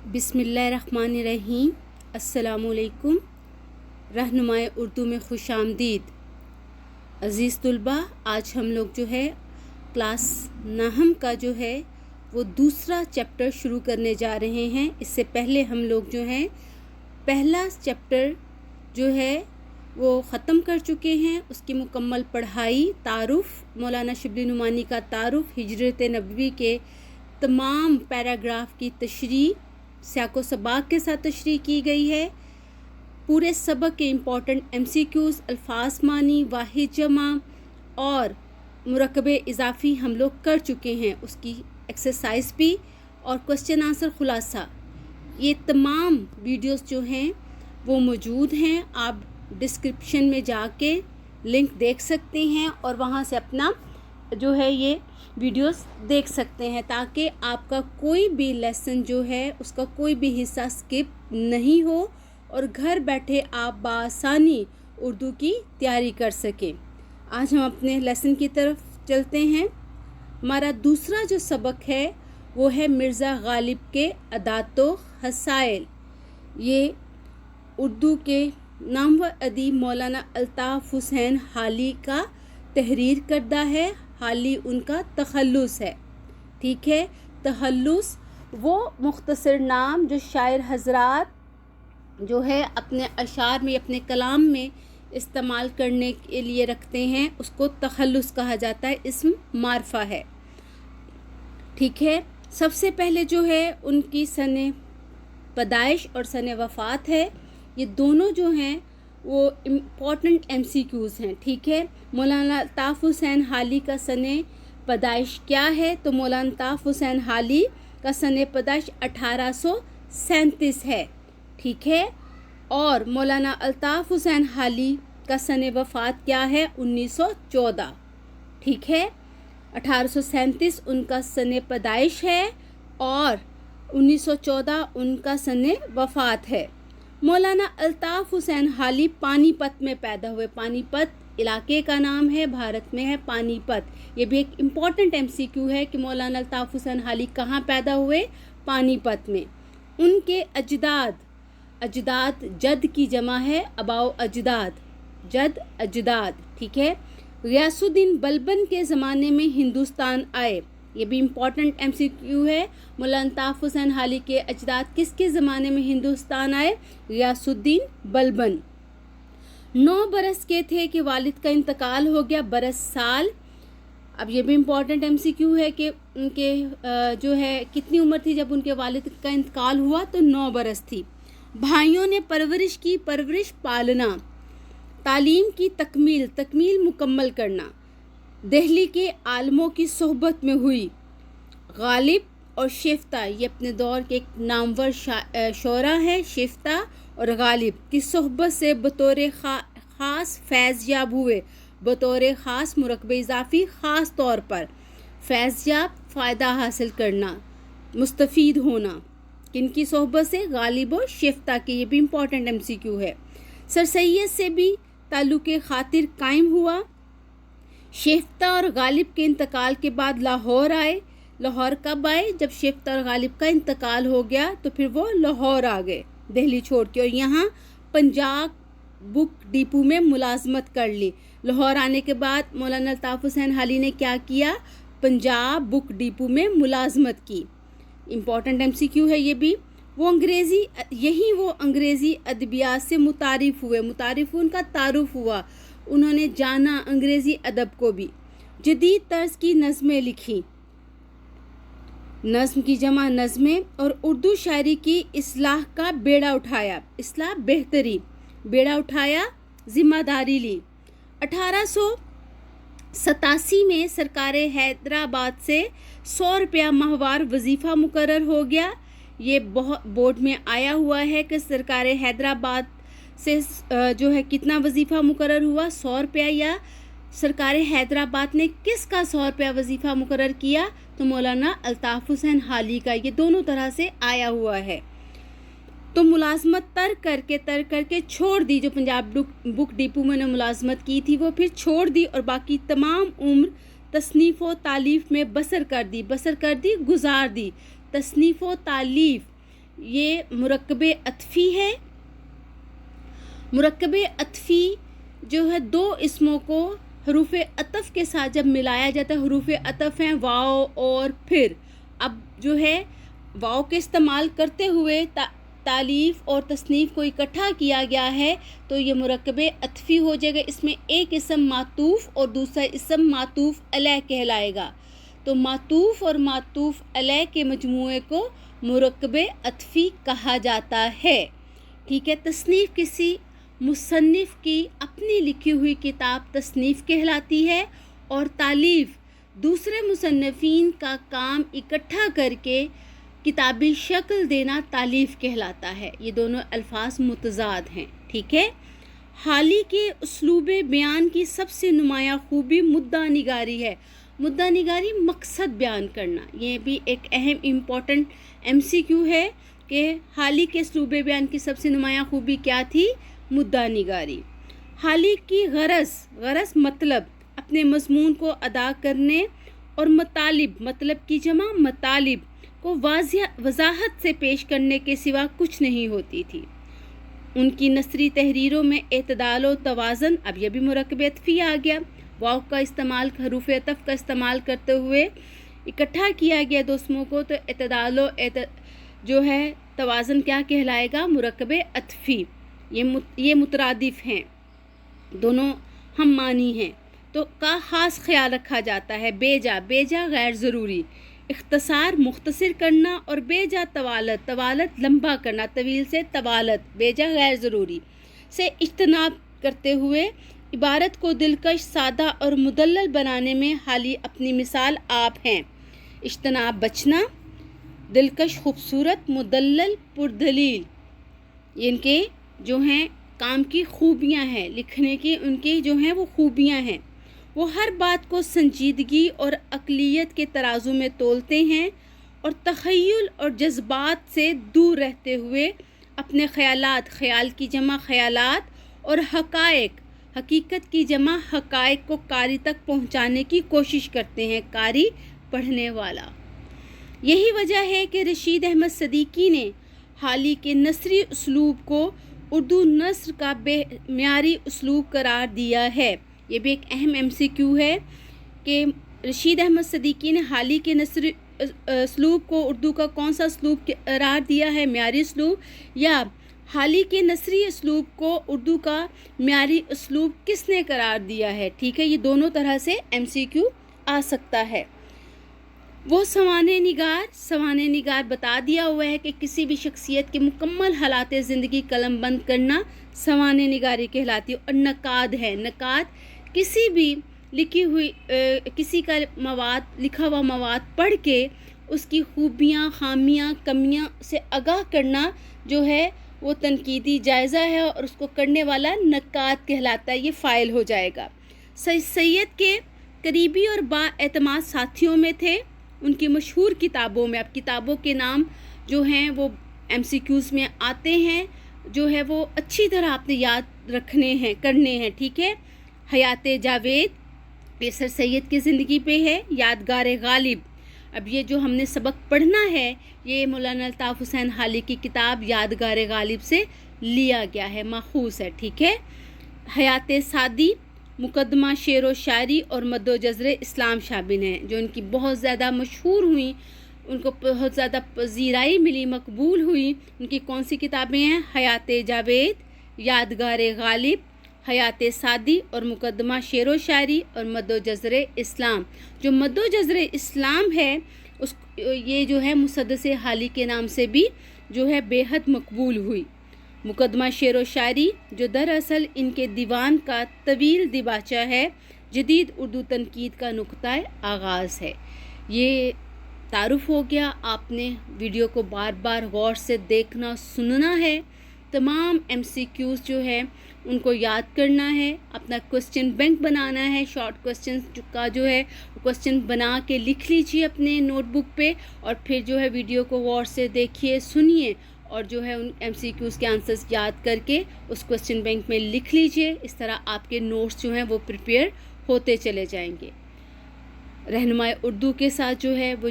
बिस्मिल्लाहिर्रहमानिर्रहीम। अस्सलामु अलैकुम। रहनुमाए उर्दू में खुश आमदीद। अज़ीज़ तुलबा, आज हम लोग जो है क्लास नाहम का जो है वो दूसरा चैप्टर शुरू करने जा रहे हैं। इससे पहले हम लोग जो हैं पहला चैप्टर जो है वो ख़त्म कर चुके हैं। उसकी मुकम्मल पढ़ाई, तारुफ़, मौलाना शिबली नुमानी का तारुफ़, हिजरत नबवी के तमाम पैराग्राफ की तशरीह सियाको सबाक के साथ तशरीह की गई है। पूरे सबक के इम्पॉर्टेंट MCQs, अल्फाज मानी, वाहिद जमा और मुरकबे इजाफ़ी हम लोग कर चुके हैं। उसकी एक्सरसाइज भी और क्वेश्चन आंसर खुलासा, ये तमाम वीडियोस जो हैं वो मौजूद हैं। आप डिस्क्रिप्शन में जाके लिंक देख सकते हैं और वहाँ से अपना जो है ये वीडियोस देख सकते हैं, ताकि आपका कोई भी लेसन जो है उसका कोई भी हिस्सा स्किप नहीं हो और घर बैठे आप बआसानी उर्दू की तैयारी कर सकें। आज हम अपने लेसन की तरफ चलते हैं। हमारा दूसरा जो सबक है वो है मिर्ज़ा गालिब के अदातो हसाइल। ये उर्दू के नामवर अदीब मौलाना अल्ताफ़ हुसैन हाली का तहरीर करदा है। हाली उनका तखल्लुस है, ठीक है। तखल्लुस वो मुख्तसर नाम जो शायर हजरात जो है अपने अशार में, अपने कलाम में इस्तेमाल करने के लिए रखते हैं, उसको तखल्लुस कहा जाता है। इस्म मारफा है, ठीक है। सबसे पहले जो है उनकी सने पैदाइश और सने वफ़ात है। ये दोनों जो हैं वो इम्पॉर्टेंट MCQs हैं, ठीक है। मौलाना अल्ताफ़ हुसैन हाली का सने पैदाइश क्या है? तो मौलाना अल्ताफ़ हुसैन हाली का सने पैदाइश 1837 है, ठीक है। और मौलाना अल्ताफ़ हुसैन हाली का सने वफ़ात क्या है? 1914, ठीक है। 1837 उनका सने पैदाइश है और 1914 उनका सने वफ़ात है। मौलाना अल्ताफ़ हुसैन हाली पानीपत में पैदा हुए। पानीपत इलाके का नाम है, भारत में है पानीपत। ये भी एक इम्पॉर्टेंट MCQ है कि मौलाना अल्ताफ़ हुसैन हाली कहाँ पैदा हुए? पानीपत में। उनके अजदाद, अजदाद जद की जमा है अबाओ अजदाद, जद अजदाद, ठीक है। ग़ियासुद्दीन बलबन के ज़माने में हिंदुस्तान आए। ये भी इम्पॉर्टेंट MCQ है। मौलाना अल्ताफ़ हुसैन हाली के अजदाद किसके ज़माने में हिंदुस्तान आए? ग़ियासुद्दीन बलबन। 9 बरस के थे कि वालिद का इंतकाल हो गया। बरस साल। अब ये भी इम्पॉर्टेंट MCQ है कि उनके जो है कितनी उम्र थी जब उनके वालिद का इंतकाल हुआ? तो 9 बरस थी। भाइयों ने परवरिश की, परवरिश पालना, तालीम की तकमील, तकमील मुकम्मल करना, दिल्ली के आलमों की सोहबत में हुई। गालिब और शिफ्ता, ये अपने दौर के एक नामवर शोरा हैं। शिफ्ता और गालिब की सोहबत से बतौर ख़ास फैज़ याब हुए। बतौर ख़ास मुरकबे इजाफ़ी, ख़ास तौर पर फैज़ याब, फ़ायदा हासिल करना, मुस्तफ़ीद होना। किनकी सोहबत से? गालिब और शिफ्ता की। ये भी इम्पॉर्टेंट MCQ है। सर सैयद से भी ताल्लुक़ ख़ातिर कायम हुआ। शिफ्ता और गालिब के इंतकाल के बाद लाहौर आए। लाहौर कब आए? जब शिफ्ता और गालिब का इंतकाल हो गया तो फिर वो लाहौर आ गए दिल्ली छोड़ के, और यहाँ पंजाब बुक डिपो में मुलाजमत कर ली। लाहौर आने के बाद मौलाना अल्ताफ़ हुसैन हाली ने क्या किया? पंजाब बुक डिपो में मुलाजमत की। इम्पॉर्टेंट MCQ है ये भी। वो अंग्रेज़ी अदबियात से मुतारिफ़ हुए। मुतारिफ़ उनका तारुफ़ हुआ, उन्होंने जाना अंग्रेज़ी अदब को भी। जदीद तर्ज की नज़में लिखी, नज़्म की जमा नज़में, और उर्दू शायरी की इस्लाह का बेड़ा उठाया। इस्लाह बेहतरी, बेड़ा उठाया, ज़िम्मेदारी ली। 1887 में सरकार हैदराबाद से 100 रुपया माहवार वजीफ़ा मुकर्रर हो गया। ये बहुत बोर्ड में आया हुआ है कि सरकार हैदराबाद से जो है कितना वजीफ़ा मुकर्रर हुआ? 100 रुपया। या सरकार हैदराबाद ने किसका 100 रुपया वजीफ़ा मुकर्रर किया? तो मौलाना अल्ताफ़ हुसैन हाली का। ये दोनों तरह से आया हुआ है। तो मुलाजमत तर्क करके छोड़ दी। जो पंजाब बुक डिपो में मुलाजमत की थी वो फिर छोड़ दी और बाकी तमाम उम्र तसनीफ़ व तालीफ़ में बसर कर दी, गुजार दी। तसनीफ़ व तालीफ़ یہ مرکب عطفی ہے. مرکب عطفی جو ہے دو اسموں کو حروف عطف کے ساتھ جب ملایا جاتا ہے، حروف عطف ہیں واو اور پھر، اب جو ہے واو کے استعمال کرتے ہوئے تالیف اور تصنیف کو اکٹھا کیا گیا ہے تو یہ مرکب عطفی ہو جائے گا. اس میں ایک اسم معطوف اور دوسرا اسم معطوف علیہ کہلائے گا. تو معطوف اور معطوف علیہ کے مجموعے کو مرکب عطفی کہا جاتا ہے. ٹھیک ہے. تصنیف کسی مصنف کی اپنی لکھی ہوئی کتاب تصنیف کہلاتی ہے، اور تالیف دوسرے مصنفین کا کام اکٹھا کر کے کتابی شکل دینا تالیف کہلاتا ہے. یہ دونوں الفاظ متضاد ہیں. ٹھیک ہے. حالی کے اسلوب بیان کی سب سے نمایاں خوبی مدعا نگاری ہے. مدعا نگاری مقصد بیان کرنا، یہ بھی ایک اہم امپورٹنٹ MCQ ہے کہ حالی کے اسلوب بیان کی سب سے نمایاں خوبی کیا تھی؟ مدعا نگاری. حالی کی غرض مطلب اپنے مضمون کو ادا کرنے اور مطلب کی جمع مطالب کو وضاحت سے پیش کرنے کے سوا کچھ نہیں ہوتی تھی. ان کی نثری تحریروں میں اعتدال و توازن، اب یہ بھی مرکب عطفی آ گیا، واو کا استعمال، حروف عطف کا استعمال کرتے ہوئے اکٹھا کیا گیا دو اسموں کو، تو اعتدال و جو ہے توازن کیا کہلائے گا؟ مرکب عطفی. یہ مترادف ہیں، دونوں ہم معنی ہیں. تو کا خاص خیال رکھا جاتا ہے. بیجا غیر ضروری، اختصار مختصر کرنا، اور بیجا طوالت لمبا کرنا، طویل سے طوالت، بیجا غیر ضروری سے اجتناب کرتے ہوئے عبارت کو دلکش، سادہ اور مدلل بنانے میں حالی اپنی مثال آپ ہیں. اجتناب بچنا، دلکش خوبصورت، مدلل پردلیل، ان کے جو ہیں کام کی خوبیاں ہیں، لکھنے کی ان کی جو ہیں وہ خوبیاں ہیں. وہ ہر بات کو سنجیدگی اور عقلیت کے ترازو میں تولتے ہیں اور تخیل اور جذبات سے دور رہتے ہوئے اپنے خیالات، خیال کی جمع خیالات، اور حقیقت کی جمع حقائق کو قاری تک پہنچانے کی کوشش کرتے ہیں. قاری پڑھنے والا. یہی وجہ ہے کہ رشید احمد صدیقی نے حالی کے نثری اسلوب کو اردو نثر کا معیاری اسلوب قرار دیا ہے. یہ بھی ایک اہم MCQ ہے کہ رشید احمد صدیقی نے حالی کے نثری اسلوب کو اردو کا کون سا اسلوب قرار دیا ہے؟ معیاری اسلوب. یا حالی کے نثری اسلوب کو اردو کا معیاری اسلوب کس نے قرار دیا ہے؟ ٹھیک ہے. یہ دونوں طرح سے MCQ آ سکتا ہے. وہ سوانح نگار بتا دیا ہوا ہے کہ کسی بھی شخصیت کے مکمل حالات زندگی قلم بند کرنا سوانح نگاری کہلاتی ہے. اور نقاد ہے. نقاد کسی بھی کسی کا لکھا ہوا مواد پڑھ کے اس کی خوبیاں، خامیاں، کمیاں سے آگاہ کرنا جو ہے وہ تنقیدی جائزہ ہے، اور اس کو کرنے والا نقاد کہلاتا ہے. یہ فاعل ہو جائے گا. سید کے قریبی اور با اعتماد ساتھیوں میں تھے. ان کی مشہور کتابوں میں، اب کتابوں کے نام جو ہیں وہ MCQs میں آتے ہیں، جو ہے وہ اچھی طرح آپ نے یاد کرنے ہیں. ٹھیک ہے. حیات جاوید، یہ سر سید کی زندگی پہ ہے. یادگار غالب، اب یہ جو ہم نے سبق پڑھنا ہے یہ مولانا الطاف حسین حالی کی کتاب یادگار غالب سے لیا گیا ہے، ماخوذ ہے. ٹھیک ہے. حیات سعدی، مقدمہ شعر و شاعری اور مد و جزر اسلام شامل ہیں، جو ان کی بہت زیادہ مشہور ہوئیں، ان کو بہت زیادہ پذیرائی ملی، مقبول ہوئی. ان کی کون سی کتابیں ہیں؟ حیات جاوید، یادگار غالب، حیات سعدی اور مقدمہ شعر و شاعری اور مد و جزر اسلام. جو مد و جزر اسلام ہے یہ جو ہے مسدس حالی کے نام سے بھی جو ہے بے حد مقبول ہوئی. مقدمہ شعر و شاعری جو دراصل ان کے دیوان کا طویل دیباچہ ہے، جدید اردو تنقید کا نقطہ آغاز ہے. یہ تعارف ہو گیا. آپ نے ویڈیو کو بار بار غور سے دیکھنا سننا ہے. تمام MCQs جو ہے ان کو یاد کرنا ہے، اپنا کوسچن بینک بنانا ہے. شارٹ کوسچن کا جو ہے کوسچن بنا کے لکھ لیجیے اپنے نوٹ بک پہ، اور پھر جو ہے ویڈیو کو غور سے دیکھیے، سنیے، اور جو ہے ان MCQs کے آنسرز یاد کر کے اس کوسچن بینک میں لکھ لیجیے. اس طرح آپ کے نوٹس جو ہیں وہ پریپیئر ہوتے چلے جائیں گے. رہنمائے اردو کے ساتھ جو ہے وہ